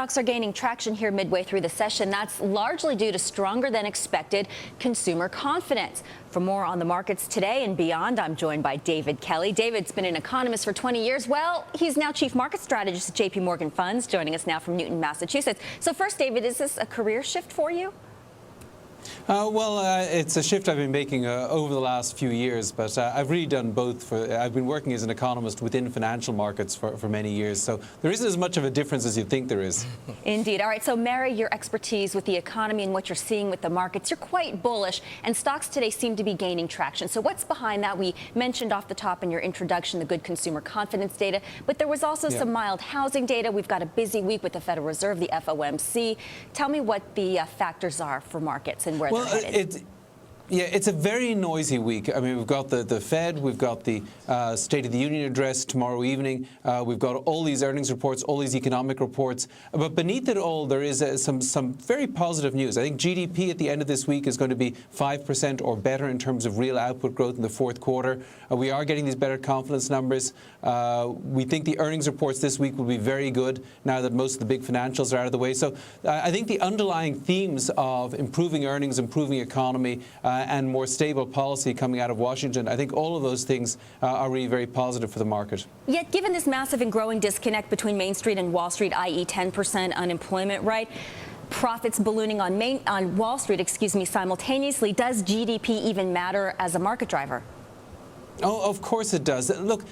Stocks are gaining traction here midway through the session. That's largely due to stronger than expected consumer confidence. For more on the markets today and beyond, I'm joined by David Kelly. David's been an economist for 20 years. Well, he's now chief market strategist at JPMorgan Funds, joining us now from Newton, Massachusetts. So first, David, is this a career shift for you? It's a shift I've been making over the last few years, but I've really done both. I've been working as an economist within financial markets for many years, so there isn't as much of a difference as you think there is. Indeed. All right, so marry your expertise with the economy and what you're seeing with the markets. You're quite bullish, and stocks today seem to be gaining traction. So what's behind that? We mentioned off the top in your introduction the good consumer confidence data, but there was also some mild housing data. We've got a busy week with the Federal Reserve, the FOMC. Tell me what the factors are for markets and where they're headed. It's a very noisy week. I mean, we've got the Fed, we've got the State of the Union address tomorrow evening, we've got all these earnings reports, all these economic reports. But beneath it all, there is some very positive news. I think GDP at the end of this week is going to be 5% or better in terms of real output growth in the fourth quarter. We are getting these better confidence numbers. We think the earnings reports this week will be very good now that most of the big financials are out of the way. So I think the underlying themes of improving earnings, improving economy, and more stable policy coming out of Washington, I think all of those things are really very positive for the market. Yet, given this massive and growing disconnect between Main Street and Wall Street, i.e. 10% unemployment, right? Profits ballooning on Wall Street, simultaneously, does GDP even matter as a market driver? Oh, of course it does. Look,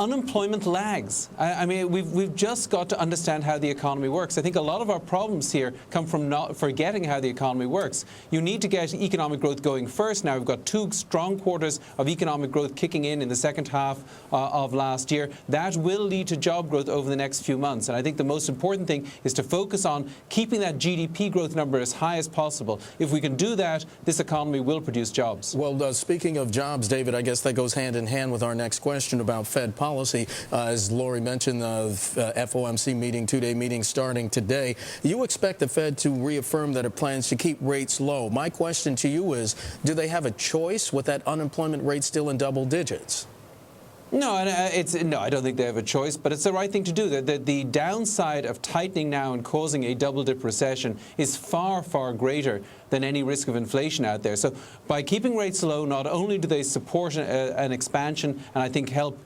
unemployment lags. I mean, we've just got to understand how the economy works. I think a lot of our problems here come from not forgetting how the economy works. You need to get economic growth going first. Now, we've got 2 strong quarters of economic growth kicking in the second half of last year. That will lead to job growth over the next few months. And I think the most important thing is to focus on keeping that GDP growth number as high as possible. If we can do that, this economy will produce jobs. Well, speaking of jobs, David, I guess that goes hand in hand with our next question about Fed policy. As Lori mentioned, the FOMC meeting, 2-day meeting starting today. You expect the Fed to reaffirm that it plans to keep rates low. My question to you is, do they have a choice with that unemployment rate still in double digits? No, I don't think they have a choice, but it's the right thing to do. The downside of tightening now and causing a double-dip recession is far, far greater than any risk of inflation out there. So by keeping rates low, not only do they support an expansion and I think help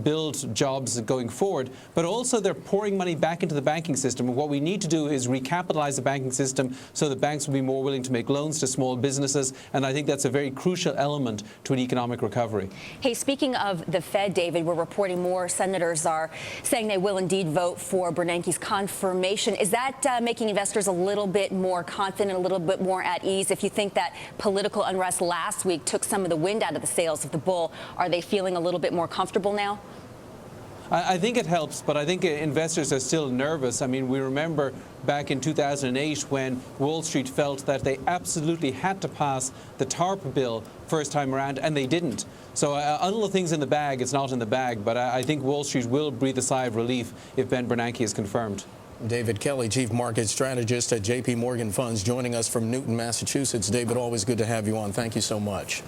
build jobs going forward, but also they're pouring money back into the banking system. And what we need to do is recapitalize the banking system so that banks will be more willing to make loans to small businesses. And I think that's a very crucial element to an economic recovery. Hey, speaking of the Fed, David, we're reporting more senators are saying they will indeed vote for Bernanke's confirmation. Is that making investors a little bit more confident, a little bit more at ease? If you think that political unrest last week took some of the wind out of the sails of the bull, are they feeling a little bit more comfortable now? I think it helps, but I think investors are still nervous. I mean, we remember back in 2008 when Wall Street felt that they absolutely had to pass the TARP bill first time around, and they didn't. So until the thing's in the bag, it's not in the bag. But I think Wall Street will breathe a sigh of relief if Ben Bernanke is confirmed. David Kelly, chief market strategist at JPMorgan Funds, joining us from Newton, Massachusetts. David, always good to have you on. Thank you so much.